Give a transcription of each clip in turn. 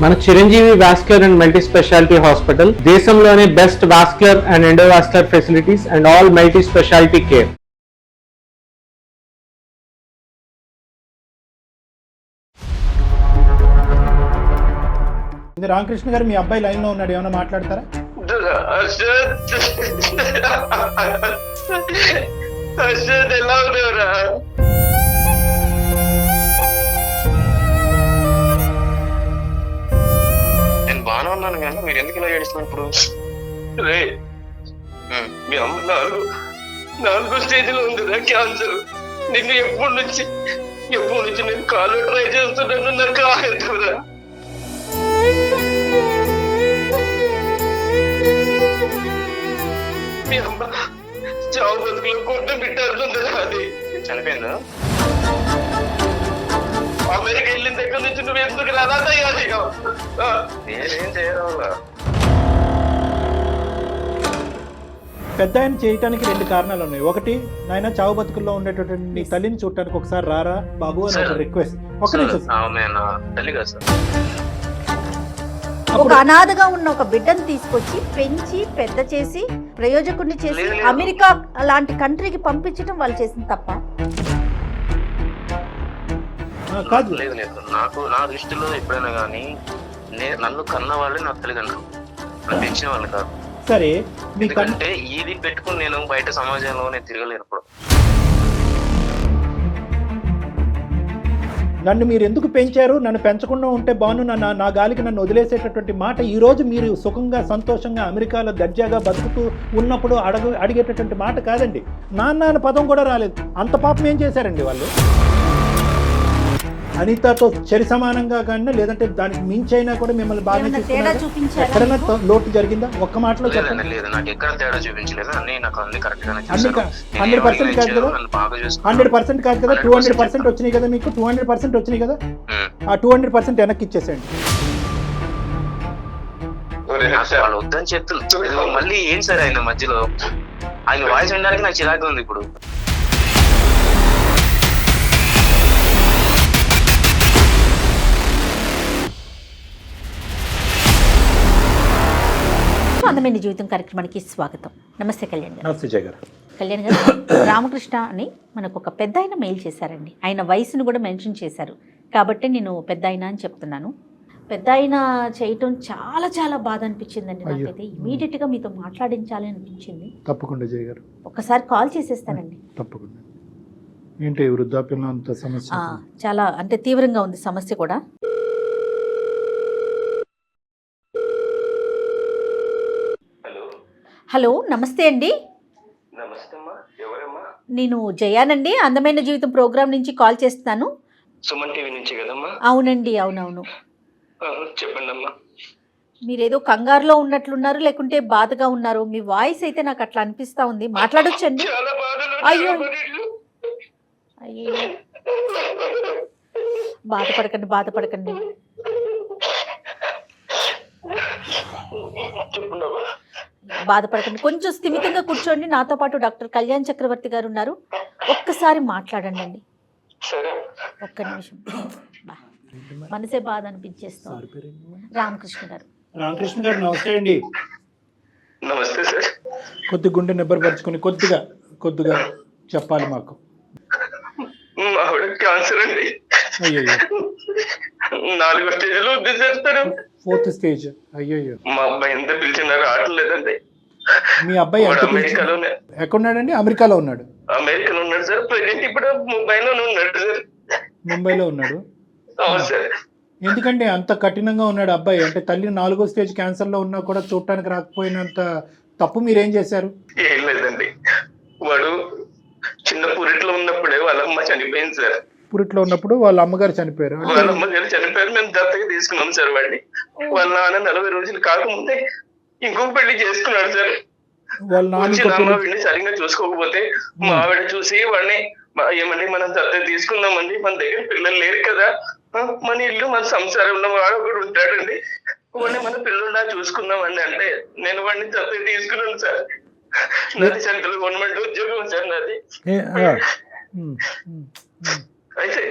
మన Chiranjeevi vascular and multi speciality hospital దేశంలోనే best vascular and endovascular facilities and all multi speciality care. Ramakrishna garu, మీ అబ్బాయి line లో ఉన్నాడు, ఏమైనా మాట్లాడతారా? ఎలా ఉన్నావురా? నేను బాగానే ఉన్నాను కానీ మీరు ఎందుకు ఇలా ఏడుస్తున్నారు ఇప్పుడు? రే, మీ అమ్మ నాలుగో స్టేజ్లో ఉందిరా క్యాన్సర్. నిన్ను ఎప్పటి నుంచి నేను కాల్లో ట్రై చేస్తున్నాను, నాకు ఆగుతుందా? మీ అమ్మ చావు బతుకులో కొట్టు బిట్టాడుతుంది. అది చనిపోయిందా? అమెరికా వెళ్ళిన దగ్గర నుంచి నువ్వు ఎందుకు రాదా తయారు? నేనేం చేయరా? పెద్ద ఆయన చేయటానికి రెండు కారణాలు ఉన్నాయి. ఒకటి, నాయన చావు బతుకుల్లో ఉండేటటువంటి నీ తల్లిని చూడటానికి ఒకసారి రారా బాబు అని ఒక రిక్వెస్ట్. ఒక నిమిషం. ఒక అనాథగా ఉన్న ఒక బిడ్డను తీసుకొచ్చి పెంచి పెద్ద చేసి ప్రయోజకుడిని చేసి అమెరికా లాంటి కంట్రీకి పంపించడం వాళ్ళు చేసిన తప్ప కాదు. లేదు లేదు, నాకు నా దృష్టిలో ఎప్పుడైనా కానీ నన్ను కన్న వాళ్ళే నాకు తల్లిదండ్రులు, నన్ను పెంచిన వాళ్ళు కాదు. సరే, ఎందుకంటే ఇది పెట్టుకుని నేను బయట సమాజంలో నేను తిరగలేను. ఇప్పుడు నన్ను మీరు ఎందుకు పెంచారు, నన్ను పెంచకుండా ఉంటే బాను, నా గాలికి నన్ను వదిలేసేటటువంటి మాట ఈ రోజు మీరు సుఖంగా సంతోషంగా అమెరికాలో దర్జాగా బతుకుతూ ఉన్నప్పుడు అడిగేటటువంటి మాట కాదండి. నాన్న అనే పదం కూడా రాలేదు. అంత పాపం ఏం చేశారండి వాళ్ళు? అనితతో చరి సమానంగా కానీ లేదంటే దానికి మించైనా కూడా మిమ్మల్ని బాగా ఎక్కడైనా లోటు జరిగిందా? ఒక్క మాటలో చెప్పండి. 100% కాదు కదా, 100% కాదు కదా, 200% వచ్చినాయి కదా, మీకు 200% వచ్చినాయి కదా. ఆ 200% వెనక్కి ఇచ్చేసేయండి. వాళ్ళు వద్దని చెప్తున్నారు మళ్ళీ. ఏం సరే ఆయన మధ్యలో ఆయన వాయిస్ వినడానికి నాకు చిరాకు ఉంది ఇప్పుడు. అందమైన జీవితం కార్యక్రమానికి స్వాగతం. నమస్తే కళ్యాణ్ గారు. నమస్తే జయ గారు. కళ్యాణ్ గారు, రామకృష్ణ అని మనకు ఒక పెద్ద ఆయన మెయిల్ చేశారండి. ఆయన వయసును కూడా మెన్షన్ చేశారు కాబట్టి నేను పెద్ద ఆయన అని చెప్తున్నాను. పెద్ద ఆయన చేయటం చాలా చాలా బాధ అనిపించిందండి నాకైతే. ఇమీడియట్గా మీతో మాట్లాడించాలి అనిపించింది. తప్పకుండా జయ గారు, ఒకసారి కాల్ చేసేస్తానండి. తప్పకుండా. ఏంటి వృద్ధాప్యంలో అంత సమస్య? చాలా అంటే తీవ్రంగా ఉంది సమస్య కూడా. హలో, నమస్తే అండి. నేను జయానండి, అందమైన జీవితం ప్రోగ్రామ్ నుంచి కాల్ చేస్తున్నాను. సుమన్ టీవీ నుంచి కదమ్మా? అవునండి, అవునవును. చెప్పండి అమ్మా. మీరేదో కంగారులో ఉన్నట్లున్నారు, లేకుంటే బాధగా ఉన్నారు. మీ వాయిస్ అయితే నాకు అట్లా అనిపిస్తా ఉంది. మాట్లాడొచ్చండి? అయ్యో అయ్యో, బాధపడకండి. బాధపడకండి, కొంచెం స్థిమితంగా కూర్చోండి. నాతో పాటు డాక్టర్ కళ్యాణ్ చక్రవర్తి గారు ఉన్నారు. ఒక్కసారి మాట్లాడండి అండి, ఒక్క నిమిషం. మనసే బాధ అనిపించేస్తుంది. రామకృష్ణ గారు. రామకృష్ణ గారు నమస్తే అండి. నమస్తే సార్. కొద్ది గుండె నిబ్బరపరుచుకుని కొద్దిగా చెప్పాలి మాకు. ఆవిడ క్యాన్సర్ అండి. అయ్యో, 4వ స్టేజ్లో ఉంది సార్. 4th stage. అయ్యో, మా అబ్బాయి ఎంత పిలిచినా రావట్లేదండి. మీ అబ్బాయి ఎక్కడున్నాడండి? అమెరికాలో ఉన్నాడు. అమెరికాలో ఉన్నాడు సార్. ప్రెజెంట్ ఇప్పుడు ముంబైలోనే ఉన్నాడు సార్. ముంబైలో ఉన్నాడు. అవును సార్. ఎందుకంటే అంత కఠినంగా ఉన్నాడు అబ్బాయి? అంటే తల్లి 4వ స్టేజ్ క్యాన్సర్ లో ఉన్నా కూడా చూడటానికి రాకపోయినంత తప్పు మీరేం చేశారు? ఏం లేదండి, వాడు చిన్న పురిట్లో ఉన్నప్పుడే వాళ్ళ అమ్మ చనిపోయింది సార్. పురిట్లో ఉన్నప్పుడు వాళ్ళ అమ్మగారు చనిపోయారు. వాళ్ళ అమ్మగారు చనిపోయారు. మేము దత్తగా తీసుకున్నాం సార్ వాడిని. వాళ్ళ నాన్న 40 రోజులు కాకముందే ఇంకొక పెళ్లి చేసుకున్నాడు సార్. వాళ్ళ నాన్న సరిగ్గా చూసుకోకపోతే మా ఆవిడ చూసి వాడిని ఏమండి మనం దత్తగా తీసుకున్నామండి, మన దగ్గర పిల్లలు లేరు కదా, మన ఇల్లు మన సంసారంలో వాడు ఒకడు ఉంటాడండి, వాడిని మన పిల్లల్లా చూసుకుందామండి అంటే నేను వాడిని దత్తగా తీసుకున్నాను సార్. నాది సెంట్రల్ గవర్నమెంట్ ఉద్యోగం సార్ నాది. అయితే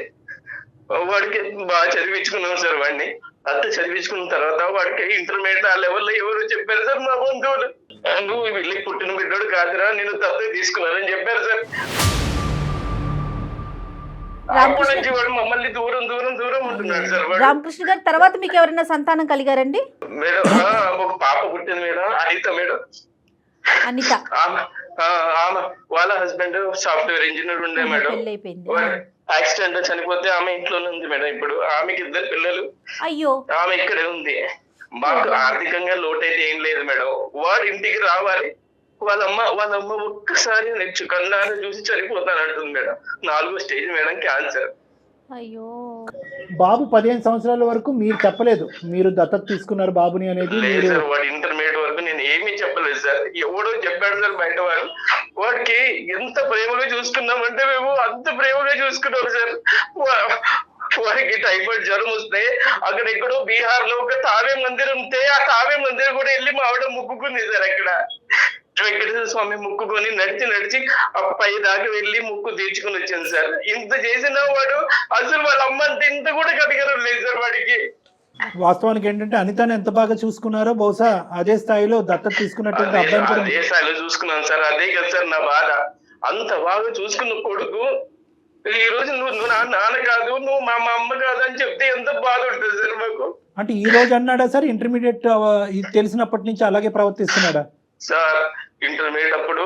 వాడికి బాగా చదివించుకున్నాం సార్ వాడిని. అంత చదివించుకున్న తర్వాత వాడికి ఇంటర్మీడియట్ ఆ లెవెల్లో ఎవరు చెప్పారు సార్ మా బంధువులు, నువ్వు వెళ్ళి పుట్టిన బిడ్డోడు కాదురా, నేను దత్తత తీసుకున్నానని చెప్పారు సార్. అప్పటి నుంచి వాడు మమ్మల్ని దూరం దూరం దూరం ఉంటున్నాడు సార్. వాడు రామకృష్ణ గారు తర్వాత మీకు ఎవరైనా సంతానం కలిగారండి? మేడం ఒక పాప పుట్టింది మేడం, అనిత మేడం. అనిత ఆమె వాళ్ళ హస్బెండ్ సాఫ్ట్వేర్ ఇంజనీర్ ఉండే మేడం. పెళ్ళైపోయింది. యాక్సిడెంట్ లో చనిపోతే ఆమె ఇంట్లోనే ఉంది మేడం. ఇప్పుడు ఆమెకి 2 పిల్లలు. అయ్యో. ఆమె ఇక్కడే ఉంది. మాకు ఆర్థికంగా లోటైతే ఏం లేదు మేడం. వాడు ఇంటికి రావాలి, వాళ్ళమ్మ ఒక్కసారి కన్నాను చూసి చనిపోతానంటుంది మేడం. 4వ స్టేజ్ మేడం, క్యాన్సర్. అయ్యో. బాబు 15 సంవత్సరాల వరకు మీరు చెప్పలేదు మీరు దత్తత తీసుకున్నారు బాబుని అనేది? లేదు సార్, వాడు ఇంటర్మీడియట్ వరకు నేను ఏమీ చెప్పలేదు సార్. ఎవడో చెప్పాడు సార్ బయట వాడు. వాడికి ఎంత ప్రేమగా చూసుకున్నామంటే మేము అంత ప్రేమగా చూసుకున్నాం సార్. వాడికి టైఫాయిడ్ జ్వరం వస్తే అక్కడ ఎక్కడో బీహార్ లో ఒక తావే మందిరం ఉంటే ఆ తావే మందిరం కూడా వెళ్ళి మా ఆవిడ ముక్కుకుంది సార్. అక్కడ వెంకటేశ్వర స్వామి ముక్కుకొని నడిచి ఆ పై దాకా వెళ్ళి ముక్కు తీర్చుకుని వచ్చింది సార్. ఇంత చేసిన వాడు అసలు వాళ్ళ అమ్మ అంటే ఇంత కూడా కడగడం లేదు సార్ వాడికి. వాస్తవానికి ఏంటంటే అనితని ఎంత బాగా చూసుకున్నారో బహుశా అదే స్థాయిలో దత్తత తీసుకున్నటువంటి అబ్బాయిని కూడా అదే స్థాయిలో చూసుకున్నాను సార్. అదే కదా సార్ నా బాధ. అంత బాగా చూసుకున్న కొడుకు ఈ రోజు నువ్వు నాన్న కాదు, నువ్వు మా అమ్మ కాదు అని చెప్తే ఎంత బాధ ఉంటుంది సార్ మాకు. అంటే ఈ రోజు అన్నాడా సార్ ఇంటర్మీడియట్ తెలిసినప్పటి నుంచి అలాగే ప్రవర్తిస్తున్నాడా సార్? ఇంటర్మీడియట్ అప్పుడు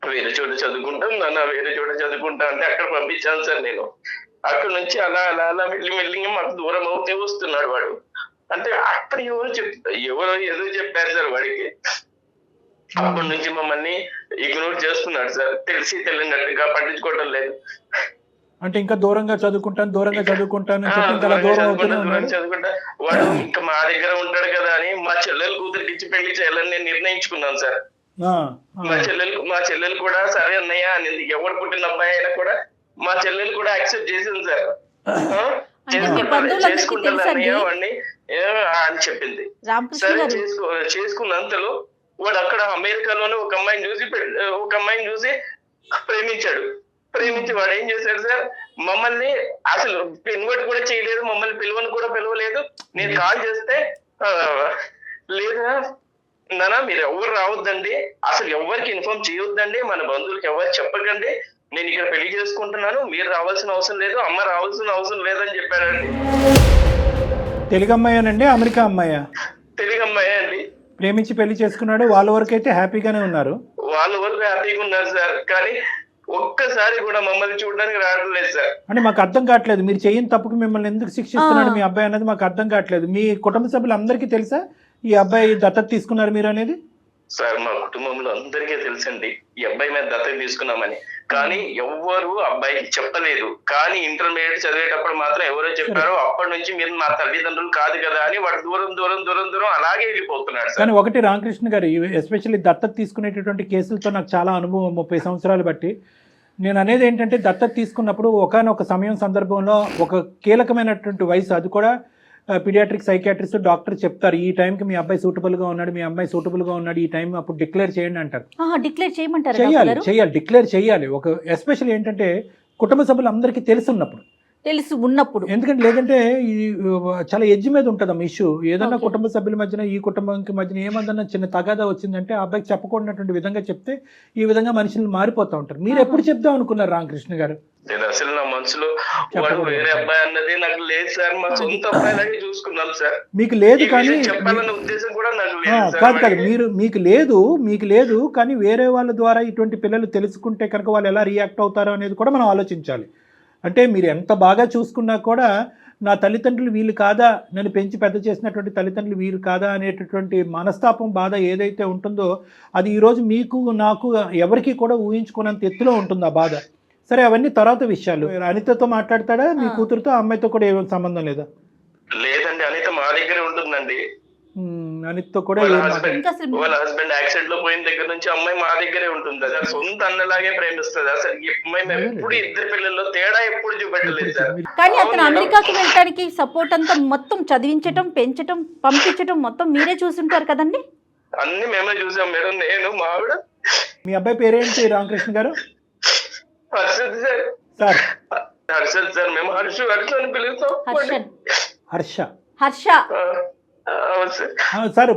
వేరే చోట చదువుకుంటాం నాన్న, వేరే చోట చదువుకుంటా అంటే అక్కడ పంపించాను సార్ నేను. అక్కడ నుంచి అలా అలా అలా మెల్లిగా మాకు దూరం అవుతే వస్తున్నాడు వాడు. అంటే అప్పుడు ఎవరో ఏదో చెప్పారు సార్ వాడికి. అప్పటి నుంచి మమ్మల్ని ఇగ్నోర్ చేస్తున్నాడు సార్. తెలిసి తెలియనట్టుగా పట్టించుకోవడం లేదు. అంటే ఇంకా దూరంగా చదువుకుంటాను చదువుకుంటా వాడు ఇంకా మా దగ్గర ఉంటాడు కదా అని మా చెల్లెలు కూతురికి ఇచ్చి పెళ్లి చేయాలని నేను నిర్ణయించుకున్నాను సార్. మా చెల్లెలు కూడా సరే అన్నయ్య అని, ఎవరు పుట్టిన అబ్బాయి అయినా కూడా మా చెల్లెలు కూడా యాక్సెప్ట్ చేసింది సార్. చేసుకుంటాను అన్నయ్య వాడిని అని చెప్పింది. సరే చేసుకున్నంతలో వాడు అక్కడ అమెరికాలోనే ఒక అమ్మాయిని చూసి ప్రేమించి వాడు ఏం చేశాడు సార్, మమ్మల్ని అసలు ఇన్వైట్ కూడా చేయలేదు, మమ్మల్ని పిలవలేదు. నేను కాల్ చేస్తే లేదా నాన్న మీరు ఎవరు రావద్దండి, అసలు ఎవరికి ఇన్ఫార్మ్ చేయొద్దండి, మన బంధువులకి ఎవరు చెప్పకండి, నేను ఇక్కడ పెళ్లి చేసుకుంటున్నాను, మీరు రావాల్సిన అవసరం లేదు, అమ్మ రావాల్సిన అవసరం లేదని చెప్పారండి. తెలుగు అమ్మాయేనండి అమెరికా అమ్మాయా? తెలుగు అమ్మాయే అండి. ప్రేమించి పెళ్లి చేసుకున్నాడు. వాళ్ళ వరకు అయితే హ్యాపీగానే ఉన్నారు. వాళ్ళ వరకు హ్యాపీగా ఉన్నారు సార్. కానీ ఒక్కసారి కూడా మమ్మల్ని చూడడానికి రావడం లేదు సార్. అంటే మాకు అర్థం కావట్లేదు మీరు చేయని తప్పుకు మిమ్మల్ని ఎందుకు శిక్షిస్తున్నాడు మీ అబ్బాయి అనేది మాకు అర్థం కావట్లేదు. మీ కుటుంబ సభ్యులు అందరికీ తెలుసా ఈ అబ్బాయి దత్తత తీసుకున్నారు మీరు అనేది? సార్ మా కుటుంబంలో అందరికీ తెలుసండి ఈ అబ్బాయి మీద దత్తత తీసుకున్నామని. కానీ ఎవ్వరు అబ్బాయికి చెప్పలేదు. కానీ ఇంటర్మీడియట్ చదివేటప్పుడు మాత్రం ఎవరో చెప్పారో అప్పటి నుంచి మీరు మా తల్లిదండ్రులు కాదు కదా అని వాడు దూరం అలాగే వెళ్ళిపోతున్నాడు. కానీ ఒకటి రామకృష్ణ గారు, ఎస్పెషల్లీ దత్తత తీసుకునేటటువంటి కేసులతో నాకు చాలా అనుభవం 30 సంవత్సరాలు బట్టి. నేను అనేది ఏంటంటే దత్తత తీసుకున్నప్పుడు ఒకానొక సందర్భంలో ఒక కీలకమైనటువంటి వయసు, అది కూడా పీడియాట్రిక్ సైకియాట్రిస్ట్ డాక్టర్ చెప్తారు ఈ టైంకి మీ అబ్బాయి సూటబుల్గా ఉన్నాడు, మీ అమ్మాయి సూటబుల్గా ఉన్నాడు, ఈ టైం అప్పుడు డిక్లేర్ చేయండి అంటారు. చేయాలి, డిక్లేర్ చేయాలి. ఒక ఎస్పెషల్ ఏంటంటే కుటుంబ సభ్యులు అందరికీ తెలిసి ఉన్నప్పుడు, ఎందుకంటే లేదంటే ఇది చాలా ఎడ్జ్ మీద ఉంటుందమ్మా ఇష్యూ. ఏదన్నా కుటుంబ సభ్యుల మధ్యన ఈ కుటుంబానికి మధ్యన ఏమన్నా చిన్న తగాదా వచ్చిందంటే ఆ అబ్బాయికి చెప్పకూడనటువంటి విధంగా చెప్తే ఈ విధంగా మనుషులు మారిపోతూ ఉంటారు. మీరు ఎప్పుడు చెప్దాం అనుకున్నారు రామకృష్ణ గారు? నేను అసలు నా మనసులో వాడు వేరే అబ్బాయి అన్నది నాకు లేదు సార్. మా సొంత అబ్బాయిలాగే చూసుకున్నాం సార్. మీకు లేదు కానీ చెప్పాలన్న ఉద్దేశం కూడా నాకు కాదు. మీకు లేదు కానీ వేరే వాళ్ళ ద్వారా ఇటువంటి పిల్లలు తెలుసుకుంటే కనుక వాళ్ళు ఎలా రియాక్ట్ అవుతారో అనేది కూడా మనం ఆలోచించాలి. అంటే మీరు ఎంత బాగా చూసుకున్నా కూడా నా తల్లిదండ్రులు వీళ్ళు కాదా, నన్ను పెంచి పెద్ద చేసినటువంటి తల్లిదండ్రులు వీళ్ళు కాదా అనేటటువంటి మనస్తాపం, బాధ ఏదైతే ఉంటుందో అది ఈరోజు మీకు నాకు ఎవరికి కూడా ఊహించుకున్నంత ఎత్తులో ఉంటుంది ఆ బాధ. సరే అవన్నీ తర్వాత విషయాలు. అనితతో మాట్లాడతాడా మీ కూతురుతో? అమ్మాయితో కూడా ఏమైనా సంబంధం లేదా? లేదండి, అనిత మా దగ్గరే ఉంటుందండి. అనితతో కూడా వాళ్ళ హస్బెండ్ యాక్సిడెంట్ లో పోయిన దగ్గర నుంచి అమ్మాయి మా దగ్గరే ఉంటుంది. అసలు సొంత అన్నలాగే ప్రేమిస్తుంది. అసలు అమ్మాయి ఎప్పుడు ఇద్దరు పిల్లల్లో తేడా ఎప్పుడు చూపెట్టలేదు సార్. కానీ అతను అమెరికాకి వెళ్ళడానికి సపోర్ట్ అంతా మొత్తం చదివించటం, పెంచటం, పంపించటం మొత్తం మీరే చూసుంటారు కదండి? అన్ని మేమే చూసాం మేడం, నేను మా ఆవిడ. మీ అబ్బాయి పేరేంటి రామకృష్ణ గారు? హర్షద్ సార్. హర్షద్ సార్, మేము హర్షు అని పిలుస్తాం. హర్ష. హర్ష. అవును సార్. సార్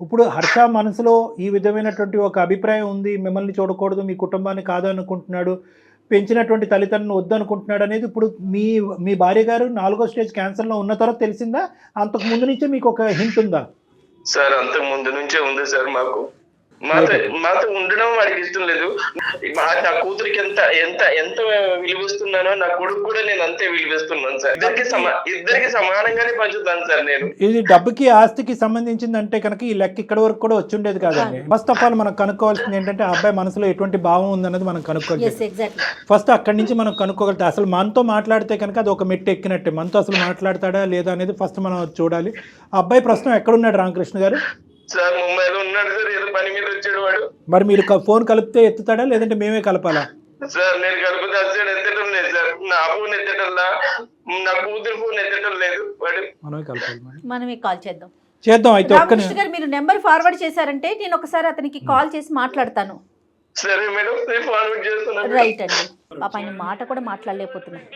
ఇప్పుడు హర్ష మనసులో ఈ విధమైనటువంటి ఒక అభిప్రాయం ఉంది, మిమ్మల్ని చూడకూడదు, మీ కుటుంబాన్ని కాదనుకుంటున్నాడు, పెంచినటువంటి తల్లిదండ్రులను వద్దనుకుంటున్నాడు అనేది ఇప్పుడు మీ భార్య గారు 4వ స్టేజ్ క్యాన్సర్లో ఉన్న తర్వాత తెలిసిందా? అంతకు ముందు నుంచే మీకు ఒక హింట్ ఉందా? సార్ అంతకు ముందు నుంచే ఉంది సార్. మాతో ఉండడం వాడికి ఇష్టం లేదు. నా కూతురికి ఎంత విలువిస్తున్నానో నా కొడుకు కూడా నేను అంతే విలువిస్తున్నాను సార్. ఇద్దరికి సమానంగానే పంచుతాను సార్ నేను. ఇది డబ్బుకి ఆస్తికి సంబంధించింది అంటే కనుక ఈ లెక్క ఇక్కడ వరకు కూడా వచ్చి ఉండేది కాదండి. ఫస్ట్ ఆఫ్ ఆల్ మనం కనుక్కోవాల్సింది ఏంటంటే ఆ అబ్బాయి మనసులో ఎటువంటి భావం ఉందన్నది మనం కనుక్కోవాలి. ఫస్ట్ అక్కడి నుంచి మనం కనుక్కోగలిగితే అసలు మనతో మాట్లాడితే కనుక అది ఒక మెట్టు ఎక్కినట్టే. మనతో అసలు మాట్లాడతాడా లేదా అనేది ఫస్ట్ మనం చూడాలి. ఆ అబ్బాయి ప్రస్తుతం ఎక్కడున్నాడు రామకృష్ణ గారు? సార్ ముంబైలో ఉన్నాడు సార్. ఏదో పని మీద వచ్చాడు వాడు. మరి మీరు ఫోన్ కలిపితే ఎత్తుతాడా లేదంటే మేమే కలపాలా? సార్ నేను కలిపితే అసలు ఎత్తడం లేదు సార్. నా ఫోన్ ఎత్తటంలా, నా కూతురు ఫోన్ ఎత్తడం లేదు వాడు. మనమే కలపాలి. మనమే కాల్ చేద్దాం. అయితే రామకృష్ణ గారు మీరు నెంబర్ ఫార్వర్డ్ చేశారంటే నేను ఒకసారి అతనికి కాల్ చేసి మాట్లాడతాను. సరే మేడం, నేను ఫార్వర్డ్ చేస్తున్నాను. రైట్ అండి. పాప ఆయన మాట కూడా మాట్లాడలేకపోతున్నాను.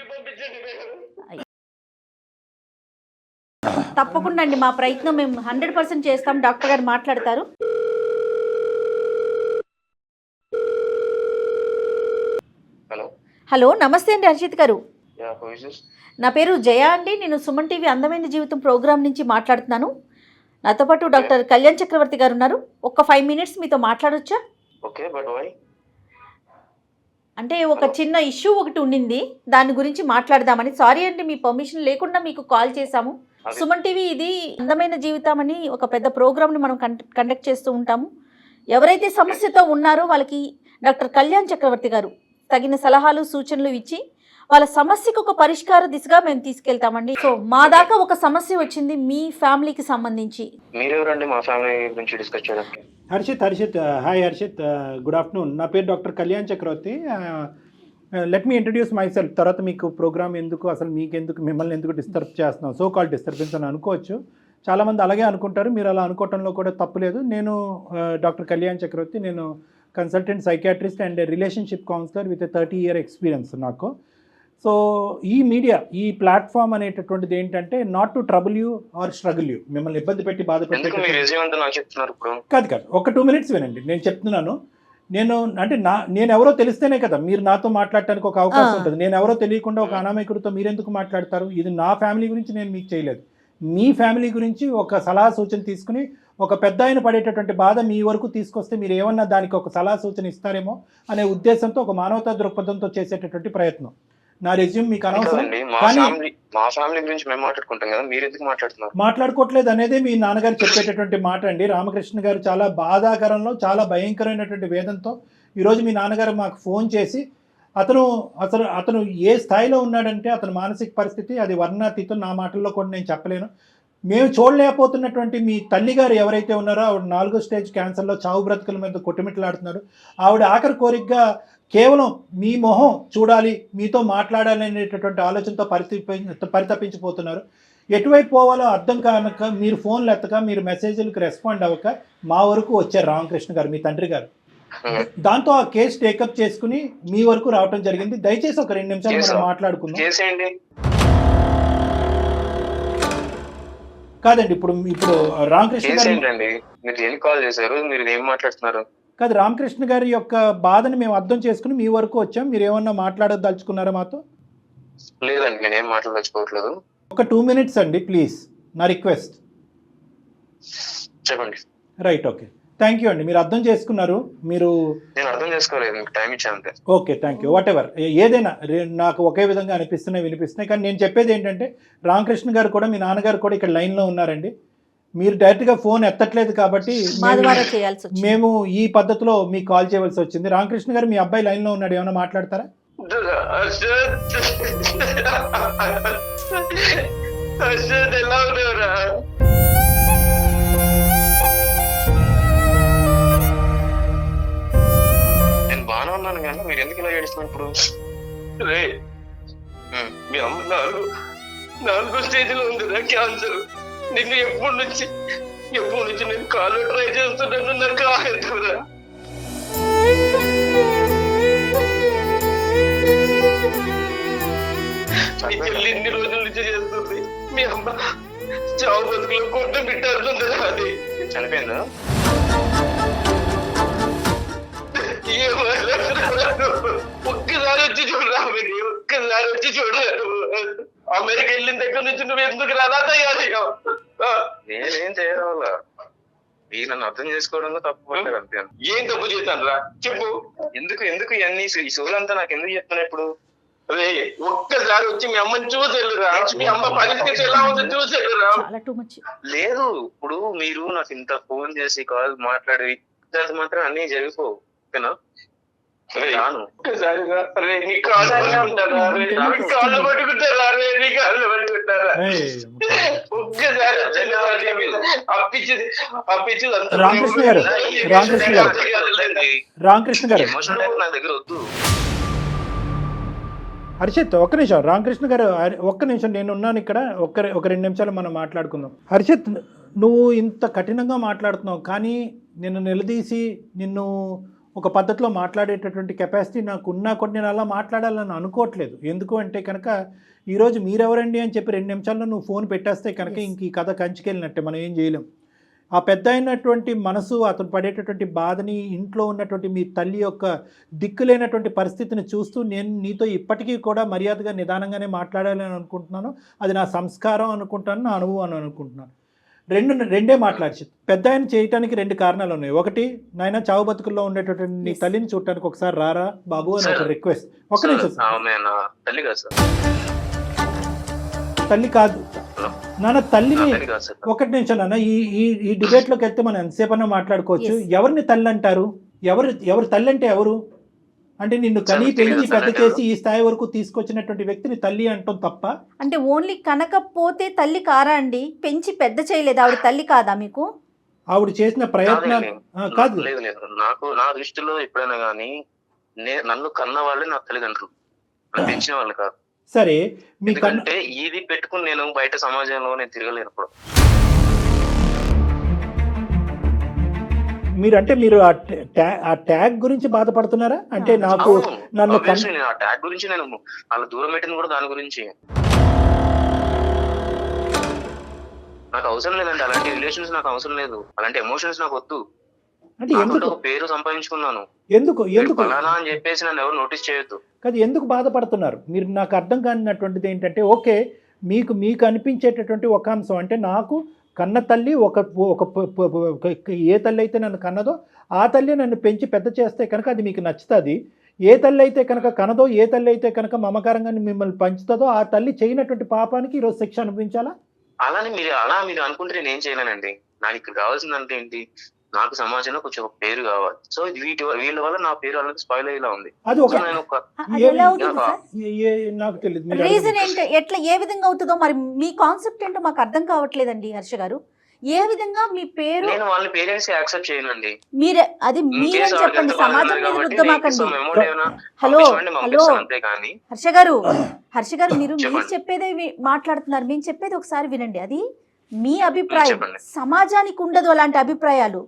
తప్పకుండా అండి, మా ప్రయత్నం మేము 100% చేస్తాం. డాక్టర్ గారు మాట్లాడతారు. హలో, నమస్తే అండి హర్షిత్ గారు. నా పేరు జయ అండి. నేను సుమన్ టీవీ అందమైన జీవితం ప్రోగ్రామ్ నుంచి మాట్లాడుతున్నాను. నాతో పాటు డాక్టర్ కళ్యాణ్ చక్రవర్తి గారు ఉన్నారు. ఒక 5 minutes మీతో మాట్లాడొచ్చా? అంటే ఒక చిన్న ఇష్యూ ఒకటి ఉండింది, దాని గురించి మాట్లాడదామని. సారీ అండి, మీ పర్మిషన్ లేకుండా మీకు కాల్ చేశాము. సుమన్ టీవీ ఇది అందమైన జీవితం అని ఒక పెద్ద ప్రోగ్రామ్ని మనం కండక్ట్ చేస్తూ ఉంటాము. ఎవరైతే సమస్యతో ఉన్నారో వాళ్ళకి డాక్టర్ కళ్యాణ్ చక్రవర్తి గారు తగిన సలహాలు సూచనలు ఇచ్చి వాళ్ళ సమస్యకు ఒక పరిష్కార దిశగా మేము తీసుకెళ్తామండి. సో మా దాకా ఒక సమస్య వచ్చింది మీ ఫ్యామిలీకి సంబంధించి. మీరెవరండి మా ఫ్యామిలీ గురించి డిస్కస్ చేయడానికి? Harshit hi Harshit, good afternoon. నా పేరు doctor Kalyan Chakravarthy. Let me introduce myself. తర్వాత మీకు ప్రోగ్రామ్ ఎందుకు, అసలు మీకెందుకు, మిమ్మల్ని ఎందుకు డిస్టర్బ్ చేస్తున్నాం, సో కాల్ డిస్టర్బెన్స్ అని అనుకోవచ్చు. చాలామంది అలాగే అనుకుంటారు, మీరు అలా అనుకోవటంలో కూడా తప్పులేదు. నేను డాక్టర్ కళ్యాణ్ చక్రవర్తి. నేను consultant psychiatrist and relationship counsellor with 30 year experience నాకు. సో ఈ మీడియా, ఈ ప్లాట్ఫామ్ అనేటటువంటిది ఏంటంటే not to trouble you or struggle you, మిమ్మల్ని ఇబ్బంది పెట్టి బాధ పెట్టి కాదు. ఒక 2 minutes వినండి, నేను చెప్తున్నాను. నేను ఎవరో తెలిస్తేనే కదా మీరు నాతో మాట్లాడటానికి ఒక అవకాశం ఉంటుంది. నేను ఎవరో తెలియకుండా ఒక అనామకుడితో మీరెందుకు మాట్లాడతారు? ఇది నా ఫ్యామిలీ గురించి నేను మీకు చేయలేదు. మీ ఫ్యామిలీ గురించి ఒక సలహా సూచన తీసుకుని ఒక పెద్ద ఆయన పడేటటువంటి బాధ మీ వరకు తీసుకొస్తే మీరు ఏమన్నా దానికి ఒక సలహా సూచన ఇస్తారేమో అనే ఉద్దేశంతో, ఒక మానవతా దృక్పథంతో చేసేటటువంటి ప్రయత్నం. నా రెజ్యూమ్ మీకు అనవసరం. మాట్లాడుకోవట్లేదు అనేది మీ నాన్నగారు చెప్పేటటువంటి మాట అండి. రామకృష్ణ గారు చాలా బాధాకరంలో, చాలా భయంకరమైనటువంటి వేదంతో ఈరోజు మీ నాన్నగారు మాకు ఫోన్ చేసి అతను ఏ స్థాయిలో ఉన్నాడంటే అతని మానసిక పరిస్థితి అది వర్ణాతీతం. నా మాటల్లో కూడా నేను చెప్పలేను. మేము చూడలేకపోతున్నటువంటి మీ తల్లిగారు ఎవరైతే ఉన్నారో ఆవిడ 4వ స్టేజ్ క్యాన్సర్లో చావు బ్రతుకుల మీద కొట్టుమిట్లాడుతున్నారు. ఆవిడ ఆఖరి కోరికగా కేవలం మీ మొహం చూడాలి, మీతో మాట్లాడాలి అనేటటువంటి ఆలోచనతో పరితపించిపోతున్నారు. ఎటువైపు పోవాలో అర్థం కానక మీరు ఫోన్లు ఎత్తక, మీరు మెసేజ్లకు రెస్పాండ్ అవ్వక మా వరకు వచ్చారు రామకృష్ణ గారు, మీ తండ్రి గారు. దాంతో ఆ కేసు టేకప్ చేసుకుని మీ వరకు రావటం జరిగింది. దయచేసి ఒక 2 నిమిషాలు మనం మాట్లాడుకుందాం. కాదండి, ఇప్పుడు రామకృష్ణ గారు కాదు, రామకృష్ణ గారి యొక్క బాధని మేము అర్థం చేసుకుని మీ వరకు వచ్చాం. మీరు ఏమన్నా మాట్లాడదలుచుకున్నారా మాతో? లేదండి, నేనేం మాట్లాడదలుచుకోవట్లేదు. ఒక 2 minutes అండి ప్లీజ్, నా రిక్వెస్ట్. చెప్పండి. రైట్, ఓకే, థ్యాంక్ యూ అండి. మీరు అర్థం చేసుకున్నారు. నేను అర్థం చేసుకోలేదు, మీకు టైం ఇచ్చాను. Okay, thank you. What ever, ఏదైనా నాకు ఒకే విధంగా వినిపిస్తున్నాయి. కానీ నేను చెప్పేది ఏంటంటే రామకృష్ణ గారు కూడా, మీ నాన్నగారు కూడా ఇక్కడ లైన్లో ఉన్నారండి. మీరు డైరెక్ట్గా ఫోన్ ఎత్తట్లేదు కాబట్టి మేము ఈ పద్ధతిలో మీకు కాల్ చేయవలసి వచ్చింది. రామకృష్ణ గారు, మీ అబ్బాయి లైన్లో ఉన్నాడు, ఏమైనా మాట్లాడతారా? నేను బాగానే ఉన్నాను కానీ మీరు ఎందుకు ఇలా ఏడుస్తున్నారు ఇప్పుడు? మీ అమ్మ 4వ స్టేజ్లో ఉందిరా క్యాన్సర్. నిన్ను ఎప్పటి నుంచి నేను కాలు ట్రై చేస్తున్నాను, నాకు ఆగదురా. నీ చెల్లి ఇన్ని రోజుల నుంచి చేస్తుంది. మీ అమ్మ చావు బతుకులు కొట్టు బిడ్డ అది చనిపోయిందా? ఒక్కసారి వచ్చి చూడరా, ఒక్కసారి వచ్చి చూడరా. అమెరికా వెళ్ళిన దగ్గర నుంచి నువ్వు ఎందుకు రాదా తయారయ్యావు? నేనేం చేయవాలా? ఈ నన్ను అర్థం చేసుకోవడంలో తప్పు పడ్డారు అంతే. ఏం తప్పు చేశాను రా చెప్పు. ఎందుకు ఇవన్నీ ఈ సోలంతా నాకు ఎందుకు చెప్తున్నా ఇప్పుడు? రే ఒక్కసారి వచ్చి మీ అమ్మని చూసేళ్ళురా, మీ అమ్మ పరిస్థితి ఎలా ఉందో చూసేళ్ళురా. చాలా టూ మచ్. లేదు, ఇప్పుడు మీరు నాకు ఇంత ఫోన్ చేసి కాల్ మాట్లాడి మాత్రం అన్ని జరిగిపోవు, ఓకేనా? రాను. ఒక్కసారి రే నీ కాళ్ళు పట్టుకుంటారా, రే నీ కాళ్ళు పట్టుకుంటారా, రే నీ కాళ్ళు పట్టుకుంటారా. ఒక్కసారి అప్పించి రామకృష్ణ గారు, రామకృష్ణ గారు, రామకృష్ణ గారు, ఎమోషనల్ నా దగ్గర వద్దు. హర్షిత్ ఒక్క నిమిషం, రామకృష్ణ గారు ఒక్క నిమిషం, నేను ఉన్నాను ఇక్కడ, ఒక 2 నిమిషాలు మనం మాట్లాడుకుందాం. హర్షిత్, నువ్వు ఇంత కఠినంగా మాట్లాడుతున్నావు, కానీ నిన్ను నిలదీసి నిన్ను ఒక పద్ధతిలో మాట్లాడేటటువంటి కెపాసిటీ నాకు ఉన్నా కూడా నేను అలా మాట్లాడాలని అనుకోవట్లేదు. ఎందుకు అంటే కనుక ఈరోజు మీరెవరండి అని చెప్పి 2 నిమిషాల్లో నువ్వు ఫోన్ పెట్టేస్తే కనుక ఇంక ఈ కథ కంచుకెళ్ళినట్టే, మనం ఏం చేయలేం. ఆ పెద్ద అయినటువంటి మనసు, అతను పడేటటువంటి బాధని, ఇంట్లో ఉన్నటువంటి మీ తల్లి యొక్క దిక్కులేనటువంటి పరిస్థితిని చూస్తూ నేను నీతో ఇప్పటికీ కూడా మర్యాదగా నిదానంగానే మాట్లాడాలని అనుకుంటున్నాను. అది నా సంస్కారం అనుకుంటాను, నా అనుభవం అని అనుకుంటున్నాను. రెండే మాట్లాడి పెద్ద ఆయన చేయటానికి 2 కారణాలు ఉన్నాయి. ఒకటి, నాయన చావు బతుకుల్లో ఉండేటటువంటి నీ తల్లిని చూడటానికి ఒకసారి రారా బాబు అని ఒక రిక్వెస్ట్. ఒక నిమిషం, తల్లి కాదు నాన్న, తల్లిని. ఒకటి నిమిషం నాన్న, ఈ డిబేట్లోకి వెళ్తే మనం ఎంతసేపు అన్నా మాట్లాడుకోవచ్చు. ఎవరిని తల్లి అంటారు? ఎవరు తల్లి అంటే ఎవరు? అంటే నిన్ను కనీ పెంచి పెద్ద చేసి ఈ స్థాయి వరకు తీసుకొచ్చినటువంటి వ్యక్తిని తల్లి అంటాం తప్ప. అంటే ఓన్లీ కనకపోతే తల్లి కారా అండి? పెంచి పెద్ద చేయలేదు, ఆవిడ తల్లి కాదా మీకు? ఆవిడ చేసిన ప్రయత్నాలు కాదు. నాకు నా దృష్టిలో ఎప్పుడైనా కానీ నన్ను కన్న వాళ్ళే నా తల్లిదండ్రులు, పెంచిన వాళ్ళు కాదు. సరే, మీకంటే ఇది పెట్టుకుని నేను బయట సమాజంలో నేను తిరగలేను. ఇప్పుడు మీరు ఆ ట్యాగ్ గురించి బాధపడుతున్నారా? అంటే నాకు నన్ను ఆ ట్యాగ్ గురించి నేను వాళ్ళ దూరం పెట్టింది కూడా దాని గురించి. నాకు అవసరం లేదండి అలాంటి రిలేషన్స్, నాకు అవసరం లేదు అలాంటి ఎమోషన్స్, నాకు వద్దు. అంటే ఎందుకు ఒక పేరు సంపాదించుకున్నాను, ఎందుకు ఫలానా అని చెప్పేసి నన్ను ఎవరు నోటీస్ చేయొద్దు. కాదు, ఎందుకు బాధపడుతున్నారు మీరు? నాకు అర్థం కానిటువంటిది ఏంటంటే, ఓకే మీకు అనిపించేటటువంటి ఒక అంశం అంటే, నాకు కన్న తల్లి ఒక ఏ తల్లి అయితే నన్ను కన్నదో ఆ తల్లి నన్ను పెంచి పెద్ద చేస్తే కనుక అది మీకు నచ్చుతుంది. ఏ తల్లి అయితే కనుక కనదో, ఏ తల్లి అయితే కనుక మమకారంగా మిమ్మల్ని పంచుతుందో ఆ తల్లి చేయనటువంటి పాపానికి ఈరోజు శిక్ష అనుభవించాలా? అలా మీరు అనుకుంటే నేను ఏం చేయలేనండి. నాకు ఇక్కడ కావాల్సిందంటే ఏంటి, నాకు సమాజంలో కొంచెం ఒక పేరు కావాలి. సో వీళ్ళ వల్ల నా పేరు అనేది స్పాయిల్ అయ్యేలా ఉంది. అది ఒక నాకు తెలియదు రీజన్ ఏంటో, ఎట్లా ఏ విధంగా అవుతుందో మరి మీ కాన్సెప్ట్ ఏంటో మాకు అర్థం కావట్లేదండి హర్ష గారు. ఏ విధంగా మీ పేరు? నేను వాళ్ళ పేరెంట్స్ యాక్సెప్ట్ చేయనండి. మీరే అది మీరే చెప్పండి, సమాజం మీద రుద్దమాకండి. హలో హర్ష గారు మీరు చెప్పేదే మాట్లాడుతున్నారు, మేము చెప్పేది ఒకసారి వినండి. అది మీ అభిప్రాయం, సమాజానికి ఉండదు అలాంటి అభిప్రాయాలు.